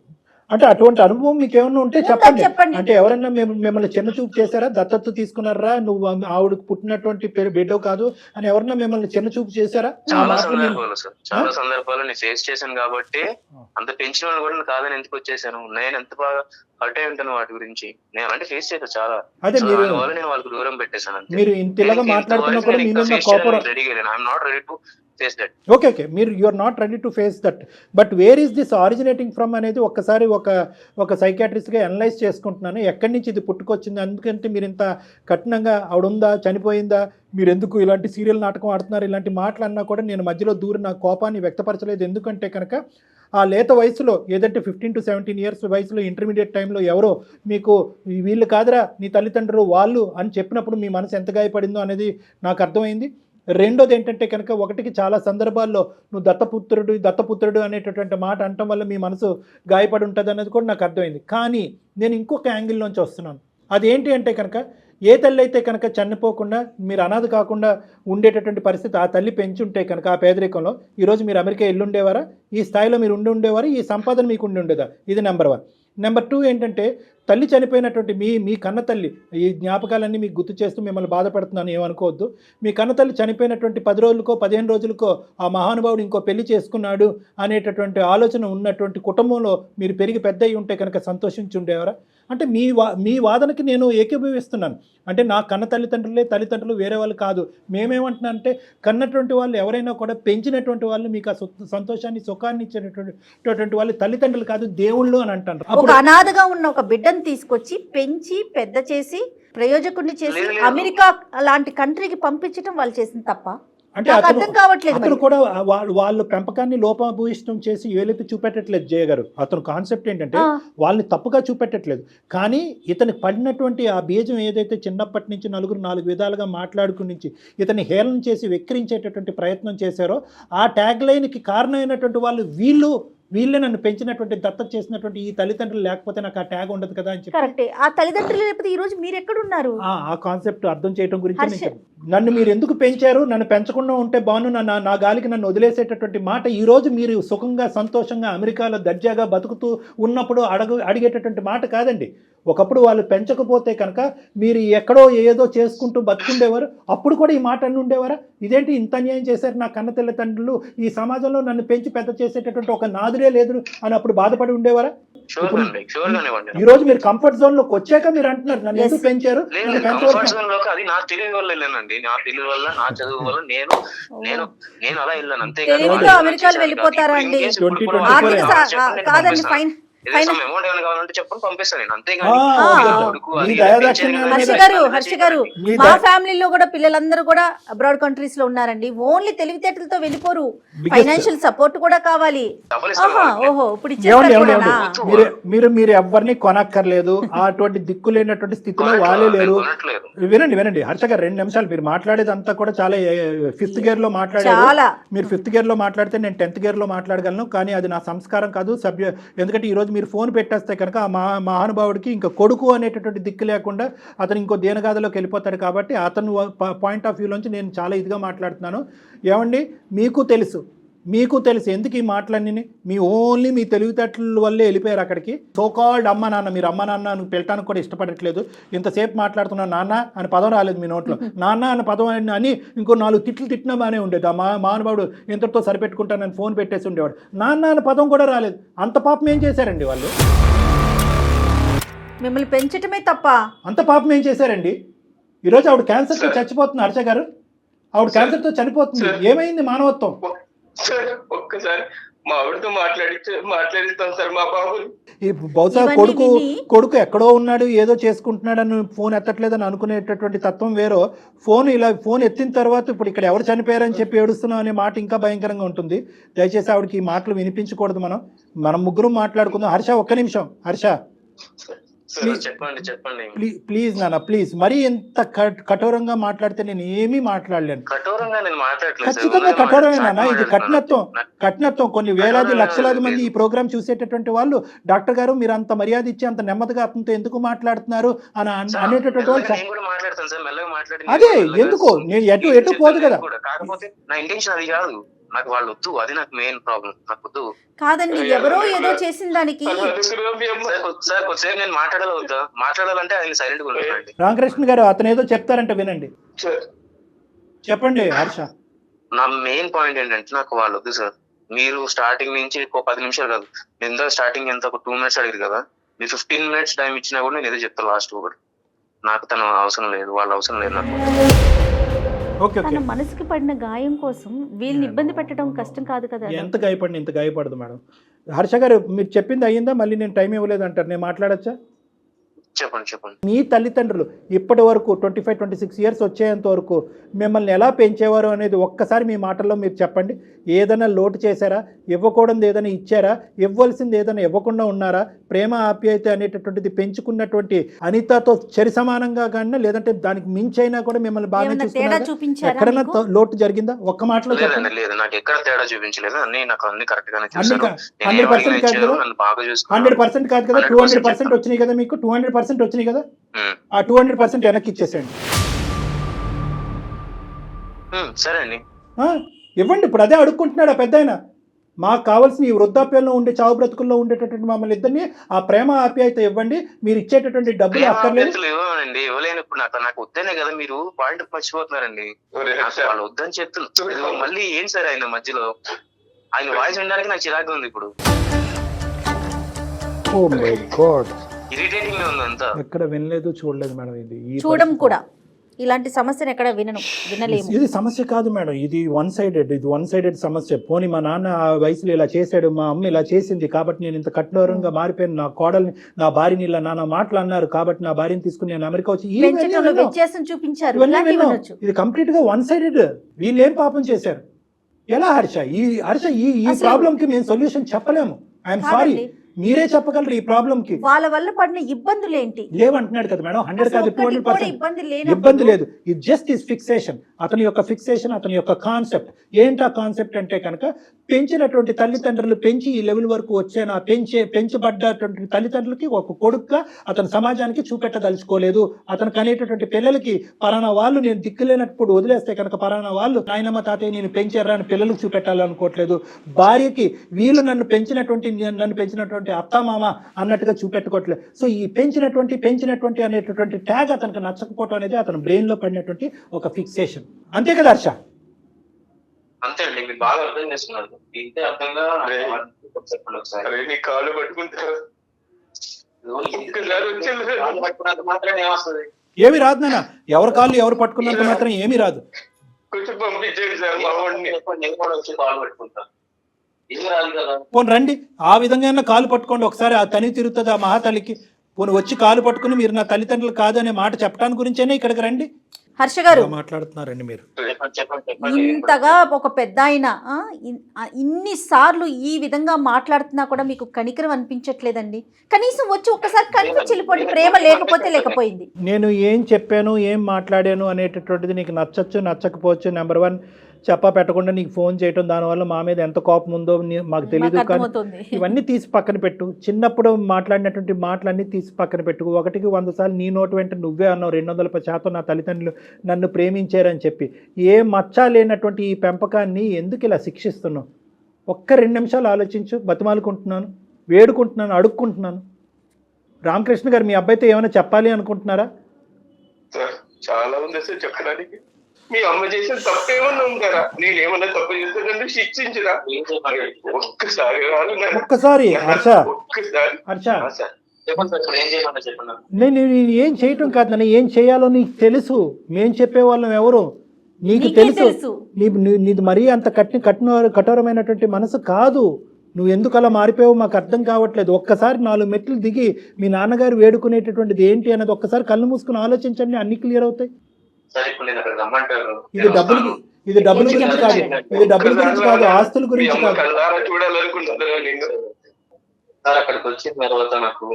అంటే అటువంటి అనుభవం మీకు ఏమన్నా ఉంటే చెప్పండి. అంటే ఎవరన్నా మిమ్మల్ని చిన్న చూపు చేశారా? దత్తత తీసుకున్నారా? నువ్వు ఆవిడకు పుట్టినటువంటి బిడ్డ కాదు అని ఎవరన్నా మిమ్మల్ని చిన్న చూపు చేశారా? చాలా సందర్భాలు నేను ఫేస్ చేశాను కాబట్టి అంత పెంచిన వాళ్ళు కూడా కాదని ఎందుకు వచ్చేసాను. నేను ఎంత బాగా హర్ట్ అయి ఉంటాను వాటి గురించి. నేను అలాంటి ఫేస్ చేశాను చాలా. అదే నేను వాళ్ళకి దూరం పెట్టేశాను. మీరు ఇంతలాగా మాట్లాడుతున్నప్పుడు I'm not ready to face that. Okay, మీరు you are not ready to face that. But where is this originating from అనేది ఒక్కసారి ఒక సైకాట్రిస్ట్గా అనలైజ్ చేసుకుంటున్నాను. ఎక్కడి నుంచి ఇది పుట్టుకొచ్చింది? అందుకంటే మీరు ఇంత కఠినంగా ఆవిడ ఉందా, చనిపోయిందా, మీరు ఎందుకు ఇలాంటి సీరియల్ నాటకం ఆడుతున్నారు, ఇలాంటి మాటలు అన్నా కూడా నేను మధ్యలో దూరి నా కోపాన్ని వ్యక్తపరచలేదు. ఎందుకంటే కనుక ఆ లేత వయసులో, ఏదంటే 15 to 17 years వయసులో, ఇంటర్మీడియట్ టైంలో ఎవరో మీకు వీళ్ళు కాదురా నీ తల్లిదండ్రులు వాళ్ళు అని చెప్పినప్పుడు మీ మనసు ఎంత గాయపడిందో అనేది నాకు అర్థమైంది. రెండోది ఏంటంటే కనుక, ఒకటికి చాలా సందర్భాల్లో నువ్వు దత్తపుత్రుడు అనేటటువంటి మాట అనటం వల్ల మీ మనసు గాయపడి ఉంటుంది అనేది కూడా నాకు అర్థమైంది. కానీ నేను ఇంకొక యాంగిల్లోంచి వస్తున్నాను. అదేంటి అంటే కనుక, ఏ తల్లి అయితే కనుక చనిపోకుండా మీరు అనాథ కాకుండా ఉండేటటువంటి పరిస్థితి ఆ తల్లి పెంచుంటే కనుక ఆ పేదరికంలో ఈరోజు మీరు అమెరికా వెళ్ళుండేవారా? ఈ స్థాయిలో మీరు ఉండేవారా? ఈ సంపాదన మీకు ఉండేదా? ఇది నెంబర్ 1. నెంబర్ 2 ఏంటంటే, తల్లి చనిపోయినటువంటి మీ కన్న తల్లి, ఈ జ్ఞాపకాలన్నీ మీకు గుర్తు చేస్తూ మిమ్మల్ని బాధపడుతున్నాను, ఏమనుకోవద్దు. మీ కన్న తల్లి చనిపోయినటువంటి 10 రోజులకో 15 రోజులకో ఆ మహానుభావుడు ఇంకో పెళ్లి చేసుకున్నాడు అనేటటువంటి ఆలోచన ఉన్నటువంటి కుటుంబంలో మీరు పెరిగి పెద్ద అయి ఉంటే కనుక సంతోషించి ఉండేవారా? అంటే మీ వాదనకి నేను ఏకీభవిస్తున్నాను. అంటే నా కన్న తల్లిదండ్రులు వేరే వాళ్ళు కాదు. మేమేమంటున్నా అంటే కన్నటువంటి వాళ్ళు ఎవరైనా కూడా పెంచినటువంటి వాళ్ళు మీకు ఆ సంతోషాన్ని సుఖాన్ని ఇచ్చేటటువంటి వాళ్ళు తల్లిదండ్రులు కాదు, దేవుళ్ళు అని అంటారు. ఒక అనాథగా ఉన్న ఒక బిడ్డను తీసుకొచ్చి పెంచి పెద్ద చేసి ప్రయోజకుడిని చేసి అమెరికా లాంటి కంట్రీకి పంపించడం వాళ్ళు చేసిన తప్ప అంటే అర్థం కావట్లేదు. అతను కూడా వాళ్ళు పెంపకాన్ని లోపభూయిష్టం చేసి ఏలైతే చూపెట్టట్లేదు జయ గారు. అతను కాన్సెప్ట్ ఏంటంటే వాళ్ళని తప్పుగా చూపెట్టట్లేదు, కానీ ఇతని పడినటువంటి ఆ బీజం ఏదైతే చిన్నప్పటి నుంచి నలుగురు 4 విధాలుగా మాట్లాడుకుని నుంచి ఇతని హేళన చేసి వెక్కిరించేటటువంటి ప్రయత్నం చేశారో ఆ ట్యాగ్ లైన్కి కారణమైనటువంటి వాళ్ళు వీళ్ళే నన్ను పెంచినటువంటి దత్తత చేసినటువంటి ఈ తల్లిదండ్రులు లేకపోతే నాకు ఆ ట్యాగ్ ఉండదు కదా అని చెప్పి. కరెక్టే. ఆ తల్లిదండ్రులు లేకపోతే ఈ రోజు మీరు ఎక్కడున్నారు? ఆ కాన్సెప్ట్ అర్థం చేయడం గురించి నన్ను మీరు ఎందుకు పెంచారు, నన్ను పెంచకుండా ఉంటే బాను, నా గాలికి నన్ను వదిలేసేటటువంటి మాట ఈ రోజు మీరు సుఖంగా సంతోషంగా అమెరికాలో దర్జాగా బతుకుతూ ఉన్నప్పుడు అడిగేటటువంటి మాట కాదండి. ఒకప్పుడు వాళ్ళు పెంచకపోతే కనుక మీరు ఎక్కడో ఏదో చేసుకుంటూ బతుకుండేవారు. అప్పుడు కూడా ఈ మాట అన్ని ఉండేవారా? ఇదేంటి ఇంత అన్యాయం చేశారు నా కన్న తల్లిదండ్రులు, ఈ సమాజంలో నన్ను పెంచి పెద్ద చేసేటటువంటి ఒక నాదురే లేదు అని అప్పుడు బాధపడి ఉండేవారా? ఈ రోజు మీరు కంఫర్ట్ జోన్ లోకి వచ్చాక మీరు అంటున్నారు నన్ను ఎందుకు పెంచారు. అది నా తెలివి వల్ల వెళ్ళానండి, నా తెలివి వల్ల, నా చదువు వల్ల నేను అలా వెళ్ళాను అంతే. అమెరికాలో వెళ్ళిపోతారా అండి? కాదండి, ఫైన్ హర్ష గారు మా ఫ్యామిలీలో కూడా పిల్లలందరూ కూడా అబ్రాడ్ కంట్రీస్ లో ఉన్నారండి. ఓన్లీ తెలివితేటలతో వెళ్ళిపోరు, ఫైనాన్షియల్ సపోర్ట్ కూడా కావాలి. ఓహో, ఇప్పుడు మీరు ఎవరిని కొనక్కర్లేదు, అటువంటి దిక్కు లేనటువంటి స్థితిలో వాళ్ళే లేరు. వినండి హర్ష గారు, 2 నిమిషాలు. మీరు మాట్లాడేదంతా కూడా చాలా 5th గేర్ లో మాట్లాడారు. మీరు 5th గేర్ లో మాట్లాడితే నేను 10th గేర్ లో మాట్లాడగలను, కానీ అది నా సంస్కారం కాదు. ఎందుకంటే ఈ రోజు మీరు ఫోన్ పెట్టేస్తే కనుక ఆ మహానుభావుడికి ఇంకా కొడుకు అనేటటువంటి దిక్కు లేకుండా అతను ఇంకో దేనగాథలోకి వెళ్ళిపోతాడు. కాబట్టి అతను పాయింట్ ఆఫ్ వ్యూలోంచి నేను చాలా ఇదిగా మాట్లాడుతున్నాను. ఏమండి, మీకు తెలుసు ఎందుకు ఈ మాటలన్నీ ఓన్లీ మీ తెలివితేటల వల్లే వెళ్ళిపోయారు అక్కడికి. సోకాల్డ్ అమ్మ నాన్న, మీరు అమ్మ నాన్న అని పిలటానికి కూడా ఇష్టపడట్లేదు. ఇంతసేపు మాట్లాడుతున్నా నాన్న అని పదం రాలేదు మీ నోట్లో. నాన్న అని పదం అని ఇంకో 4 తిట్లు తిట్టినా బాగానే ఉండేది. ఆ మహానుభావుడు ఇంతటితో సరిపెట్టుకుంటానని ఫోన్ పెట్టేసి ఉండేవాడు. నాన్న అని పదం కూడా రాలేదు. అంత పాపం ఏం చేశారండి వాళ్ళు? మిమ్మల్ని పెంచటమే తప్ప అంత పాపం ఏం చేశారండి? ఈరోజు ఆవిడ క్యాన్సర్తో చచ్చిపోతుంది. హర్ష గారు, ఆవిడ క్యాన్సర్తో చనిపోతుంది. ఏమైంది మానవత్వం? ఒక్కసారి మా ఆవిడతో మాట్లాడిస్తాం సార్ మా బాబుని. ఈ బహుశా కొడుకు ఎక్కడో ఉన్నాడు, ఏదో చేసుకుంటున్నాడని ఫోన్ ఎత్తట్లేదని అనుకునేటటువంటి తత్వం వేరో, ఫోన్ ఎత్తిన తర్వాత ఇప్పుడు ఇక్కడ ఎవరు చనిపోయారని చెప్పి ఏడుస్తున్నాం అనే మాట ఇంకా భయంకరంగా ఉంటుంది. దయచేసి ఆవిడకి ఈ మాటలు వినిపించకూడదు. మనం ముగ్గురు మాట్లాడుకుందాం. హర్ష, ఒక్క నిమిషం. హర్ష చెప్పండి ప్లీజ్ నాన్న, ప్లీజ్. మరీ ఎంత కఠోరంగా మాట్లాడితే నేను ఏమీ మాట్లాడలేను. ఖచ్చితంగా కఠోరమే నాన్న, ఇది కఠినత్వం. కొన్ని వేలాది లక్షలాది మంది ఈ ప్రోగ్రామ్ చూసేటటువంటి వాళ్ళు, డాక్టర్ గారు మీరు అంత మర్యాద ఇచ్చి అంత నెమ్మదిగా అతనితో ఎందుకు మాట్లాడుతున్నారు అని అనేటటువంటి వాళ్ళు. అదే ఎందుకు నేను ఎటు పోదు కదా. నాకు వాళ్ళు వద్దు, అది నాకు మెయిన్ ప్రాబ్లం. నాకు వద్దు కాదండి, ఎవరో ఏదో చేసిన దానికి. సార్ కొద్దిసేపు నేను మాట్లాడాలంటే ఆయన సైలెంట్ గా ఉంటానండి. రామకృష్ణ గారు, అతను ఏదో చెప్తారంటే వినండి. చెప్పండి హర్ష. నా మెయిన్ పాయింట్ ఏంటంటే నాకు వాళ్ళు వద్దు సార్. మీరు స్టార్టింగ్ నుంచి 10 నిమిషాలు కాదు, ఎంత స్టార్టింగ్ ఎంత ఒక 2 minutes అడిగారు కదా, మీరు 15 minutes టైం ఇచ్చినా కూడా నేను ఏదో చెప్తాను లాస్ట్ ఒకటి. నాకు తన అవసరం లేదు, వాళ్ళ అవసరం లేదు నాకు. తన మనసుకి పడిన గాయం కోసం వీళ్ళని ఇబ్బంది పెట్టడం కష్టం కాదు కదా. ఎంత గాయపడదు మేడం. హర్ష గారు, మీరు చెప్పింది అయ్యిందా? మళ్ళీ నేను టైం ఇవ్వలేదు అంటారు, నేను మాట్లాడచ్చా? చెప్పండి. మీ తల్లిదండ్రులు ఇప్పటి వరకు 25-26 years వచ్చేంత వరకు మిమ్మల్ని ఎలా పెంచేవారు అనేది ఒక్కసారి మీ మాటల్లో మీరు చెప్పండి. ఏదైనా లోటు చేశారా? ఇవ్వకూడదు ఏదైనా ఇచ్చారా? ఇవ్వాల్సింది ఏదైనా ఇవ్వకుండా ఉన్నారా? ప్రేమ ఆప్యాయత అనేటటువంటిది పెంచుకున్నటువంటి అనితతో చరి సమానంగా కానీ, లేదంటే దానికి మించైనా కూడా మిమ్మల్ని బాగా చూపించారా? ఎక్కడైనా లోటు జరిగిందా? ఒక్క మాటలో చెప్పండి. 100% కాదు కదా, 200% వచ్చినాయి కదా మీకు. 200% వచ్చినాయి కదా, ఆ 200% వెనక్కి ఇచ్చేసేయండి. సరే అండి, ఇవ్వండి. ఇప్పుడు అదే అడుక్కుంటున్నాడు ఆ పెద్దాయన. మాకు కావాల్సిన ఈ వృద్ధాప్యంలో ఉండే చావు బ్రతుకుల్లో ఉండేటటువంటి మమ్మల్ని ఇద్దరిని ఆ ప్రేమ ఆప్యాయత ఇవ్వండి, మీరు ఇచ్చేటటువంటి డబ్బులు అక్కర్లేదు. ఇవ్వనండి, ఇవ్వలేను. ఇప్పుడు నాకు వద్దనే కదా మీరు పాయింట్ మర్చిపోతున్నారండి. నాకు వాళ్ళు వద్దని చెప్తున్నారు, మళ్ళీ ఏంటి సార్ ఆయన మధ్యలో ఆయన వాయిస్ వినడానికి నాకు చిరాకు ఉంది. ఇప్పుడు ఓ మై గాడ్, ఇరిటేటింగ్ ఉంది అంతా. ఎక్కడ వినలేదు చూడలేదు మేడం. ఇది చూడడం కూడా ఇలాంటి సమస్యను ఎక్కడ వినలేము. ఇది సమస్య కాదు మేడం, ఇది వన్ సైడెడ్ సమస్య. పోనీ మా నాన్న ఆ వయసులో ఇలా చేశాడు, మా అమ్మ ఇలా చేసింది కాబట్టి నేను ఇంత కఠోరంగా మారిపోయాను, నా కోడల్ని నా భార్యని ఇలా నాన్న మాటలు అన్నారు కాబట్టి నా భార్యని తీసుకుని నేను అమెరికా వచ్చి వ్యత్యాసం చూపించారు. ఇది కంప్లీట్ గా వన్ సైడెడ్. వీళ్ళు ఏం పాపం చేశారు? ఎలా హర్ష ఈ ప్రాబ్లం కి మేము సొల్యూషన్ చెప్పలేము. ఐఎమ్ సారీ, మీరే చెప్పగలరు ఈ ప్రాబ్లం కి. వాళ్ళ వల్ల పడిన ఇబ్బందులు ఏంటి లేవంటున్నాడు కదా మేడం. 100 కాదు 200% ఇబ్బంది లేదు. ఇది జస్ట్ ఈస్ ఫిక్సేషన్. అతని యొక్క ఫిక్సేషన్, అతని యొక్క కాన్సెప్ట్. ఏంటా కాన్సెప్ట్ అంటే కనుక పెంచినటువంటి తల్లిదండ్రులు పెంచి ఈ లెవెల్ వరకు వచ్చేనా పెంచబడ్డటువంటి తల్లిదండ్రులకి ఒక కొడుకుగా అతను సమాజానికి చూపెట్టదలుచుకోలేదు. అతను కనేటటువంటి పిల్లలకి పలానా వాళ్ళు నేను దిక్కులేనప్పుడు వదిలేస్తే కనుక పలానా వాళ్ళు నాయనమ్మ తాతయ్య నేను పెంచారా అని పిల్లలకు చూపెట్టాలనుకోవట్లేదు. భార్యకి వీళ్ళు నన్ను పెంచినటువంటి అత్తమామ అన్నట్టుగా చూపెట్టుకోవట్లేదు. సో ఈ పెంచినటువంటి అనేటటువంటి ట్యాగ్ అతనికి నచ్చకపోవడం అనేది అతని బ్రెయిన్ లో పడినటువంటి ఒక ఫిక్సేషన్. అంతే కదా హర్ష? అంతే అండి, మీరు బాగా అర్థం చేసుకున్నారు. ఇంతే అర్థంగా నీ కాళ్ళు పట్టుకుంటారు మాత్రమే ఏమొస్తుంది? ఏమి రాదు నాన్న, ఎవరి కాళ్ళు ఎవరు పట్టుకున్నంత మాత్రం ఏమీ రాదు. కొంచెం పంపించండి సార్ మా వాడిని. నేను కూడా వచ్చి కాలు పెట్టుకుంటాను, ఏమి రాదు కదా. పోనీ రండి, ఆ విధంగా కాలు పట్టుకోండి ఒకసారి. ఆ తని తిరుగుతుంది ఆ మహాతల్లికి. పోనీ వచ్చి కాలు పట్టుకుని మీరు నా తల్లిదండ్రులు కాదు అనే మాట చెప్పడానికి గురించేనే ఇక్కడికి రండి. హర్ష గారు మాట్లాడుతున్నారండి మీరు. ఇంతగా ఒక పెద్ద ఆయన ఇన్ని సార్లు ఈ విధంగా మాట్లాడుతున్నా కూడా మీకు కనికరం అనిపించట్లేదండి? కనీసం వచ్చి ఒక్కసారి కనిపించి వెళ్ళిపోండి. ప్రేమ లేకపోయింది. నేను ఏం చెప్పాను, ఏం మాట్లాడాను అనేటటువంటిది నీకు నచ్చచ్చు నచ్చకపోవచ్చు. నెంబర్ 1 చెప్పా పెట్టకుండా నీకు ఫోన్ చేయటం, దానివల్ల మా మీద ఎంత కోపం ఉందో మాకు తెలియదు. కానీ ఇవన్నీ తీసి పక్కన పెట్టు. చిన్నప్పుడు మాట్లాడినటువంటి మాటలన్నీ తీసి పక్కన పెట్టు. 1కి 100 సార్లు నీ నోటు వెంట నువ్వే అన్నావు 200% నా తల్లిదండ్రులు నన్ను ప్రేమించారని చెప్పి. ఏ మచ్చ లేనటువంటి ఈ పెంపకాన్ని ఎందుకు ఇలా శిక్షిస్తున్నావు? ఒక్క 2 నిమిషాలు ఆలోచించు. బతిమాలుకుంటున్నాను, వేడుకుంటున్నాను, అడుక్కుంటున్నాను. రామకృష్ణ గారు, మీ అబ్బాయితో ఏమైనా చెప్పాలి అనుకుంటున్నారా? సార్ చాలా ఉంది సార్ చెప్పడానికి. మీ అమ్మ చేసిన తప్పు ఏమన్నా ఉందారా? నేను ఏమన్నా తప్పు చేస్తానంటే శిక్షించరా? ఒక్కసారి హర్ష, నేను ఏం చేయటం కాదు నన్ను, ఏం చేయాలో నీకు తెలుసు. మేం చెప్పేవాళ్ళం ఎవరు నీకు తెలుసు. నీది మరీ అంత కఠోరమైనటువంటి మనసు కాదు. నువ్వు ఎందుకు అలా మారిపోయావు మాకు అర్థం కావట్లేదు. ఒక్కసారి 4 మెట్లు దిగి మీ నాన్నగారు వేడుకునేటటువంటిది ఏంటి అన్నది ఒక్కసారి కళ్ళు మూసుకుని ఆలోచించండి, అన్ని క్లియర్ అవుతాయి. ఇది డబ్బుల గురించి కాదు, ఇది డబ్బుల గురించి కాదు, ఆస్తుల గురించి కాదు. సార్ అక్కడికి వచ్చిన తర్వాత నాకు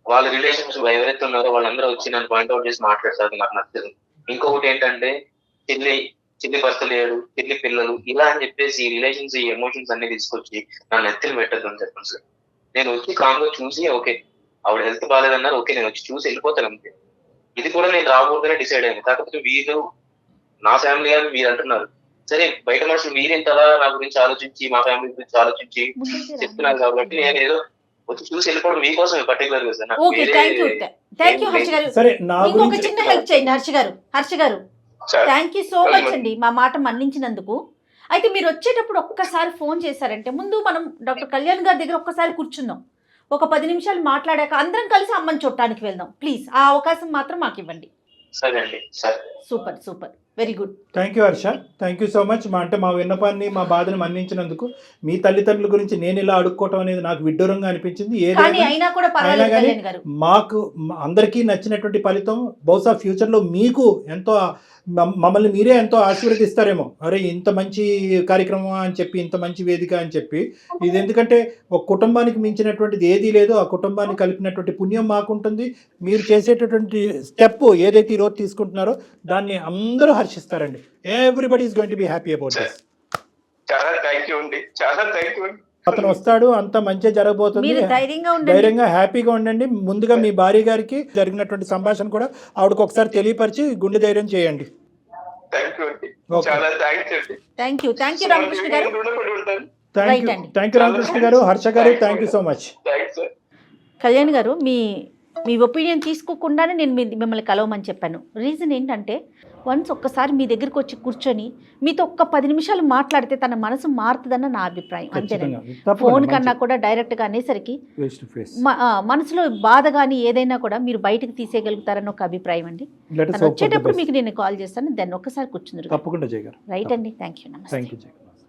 వాళ్ళ రిలేషన్స్ ఎవరైతే ఉన్నారో వాళ్ళందరూ వచ్చి నన్ను పాయింట్అవుట్ చేసి మాట్లాడతారు, నాకు నచ్చదు. ఇంకొకటి ఏంటంటే చిల్లి భర్త లేడు, చిల్లి పిల్లలు ఇలా అని చెప్పేసి ఈ రిలేషన్స్, ఈ ఎమోషన్స్ అన్ని తీసుకొచ్చి నన్ను ఎత్తులు పెట్టద్దు అని చెప్పండి సార్. నేను వచ్చి కామ్గా చూసి ఓకే ఆవిడ హెల్త్ బాగాలేదన్నారు, ఓకే నేను వచ్చి చూసి వెళ్ళిపోతాను అంతే. ఇది కూడా నేను రాకూడదనే డిసైడ్ అయ్యాను. కాకపోతే వీరు నా ఫ్యామిలీ అని మీరు అంటున్నారు. సరే బయట మనుషులు మీరింతలా నా గురించి ఆలోచించి మా ఫ్యామిలీ గురించి ఆలోచించి చెప్తున్నారు కాబట్టి నేను ఏదో వచ్చి చూసి వెళ్ళిపోవడం మీకోసం పర్టికులర్ గా సార్. చిన్న హెల్ప్ చేయండి హర్ష గారు. థ్యాంక్ యూ సో మచ్ అండి మా మాట మన్నించినందుకు. అయితే మీరు వచ్చేటప్పుడు ఒక్కసారి ఫోన్ చేశారంటే ముందు మనం డాక్టర్ కళ్యాణ్ గారి దగ్గర ఒక్కసారి కూర్చుందాం. ఒక 10 నిమిషాలు మాట్లాడాక అందరం కలిసి అమ్మని చూడటానికి వెళ్దాం ప్లీజ్. ఆ అవకాశం మాత్రం మాకు ఇవ్వండి. Super very good. Thank you Harsha, thank you so much. మా విన్నపాన్ని మా బాధను మన్నించినందుకు. మీ తల్లిదండ్రుల గురించి నేను ఇలా అడుక్కోవటం అనేది నాకు విడ్డూరంగా అనిపించింది. అయినా కానీ మాకు అందరికీ నచ్చినటువంటి ఫలితం బహుశా ఫ్యూచర్లో మీకు ఎంతో మమ్మల్ని మీరే ఎంతో ఆశీర్వదిస్తారేమో. అరే ఇంత మంచి కార్యక్రమం అని చెప్పి, ఇంత మంచి వేదిక అని చెప్పి. ఇది ఎందుకంటే ఒక కుటుంబానికి మించినటువంటిది ఏదీ లేదు. ఆ కుటుంబాన్ని కలిపినటువంటి పుణ్యం మాకుంటుంది. మీరు చేసేటటువంటి స్టెప్ ఏదైతే ఈరోజు తీసుకుంటున్నారో దాన్ని అందరూ హర్షిస్తారండి. Everybody is going to be happy about this. చాలా థాంక్యూ అండి, చాలా థాంక్యూ అండి. అతను వస్తాడు, అంత మంచిగా జరగబోతుంది. ధైర్యంగా హ్యాపీగా ఉండండి. ముందుగా మీ భార్య గారికి జరిగినటువంటి సంభాషణ కూడా ఆవిడకి ఒకసారి తెలియపరిచి గుండె ధైర్యం చేయండి. థ్యాంక్ యూ రామకృష్ణ గారు. థ్యాంక్ రైట్ యూ అండి. థ్యాంక్ యూ రామకృష్ణ గారు, హర్ష గారు, thank you so much. Thanks sir. Kalyan గారు, మీ ఒపీనియన్ తీసుకోకుండానే నేను మిమ్మల్ని కలవమని చెప్పాను. రీజన్ ఏంటంటే వన్స్ ఒక్కసారి మీ దగ్గరికి వచ్చి కూర్చొని మీతో ఒక్క 10 నిమిషాలు మాట్లాడితే తన మనసు మారుతుందన్న నా అభిప్రాయం. అంతేనండి. ఫోన్ కన్నా కూడా డైరెక్ట్గా అనేసరికి ఫేస్ టు ఫేస్ మనసులో బాధ కానీ ఏదైనా కూడా మీరు బయటకు తీసేయగలుగుతారని ఒక అభిప్రాయం అండి. తను వచ్చేటప్పుడు మీకు నేను కాల్ చేస్తాను, దాన్ని ఒక్కసారి కూర్చుందరు. తప్పకుండా జయ గారు. రైట్ అండి. Thank you. నమస్తే. Thank you Jaya.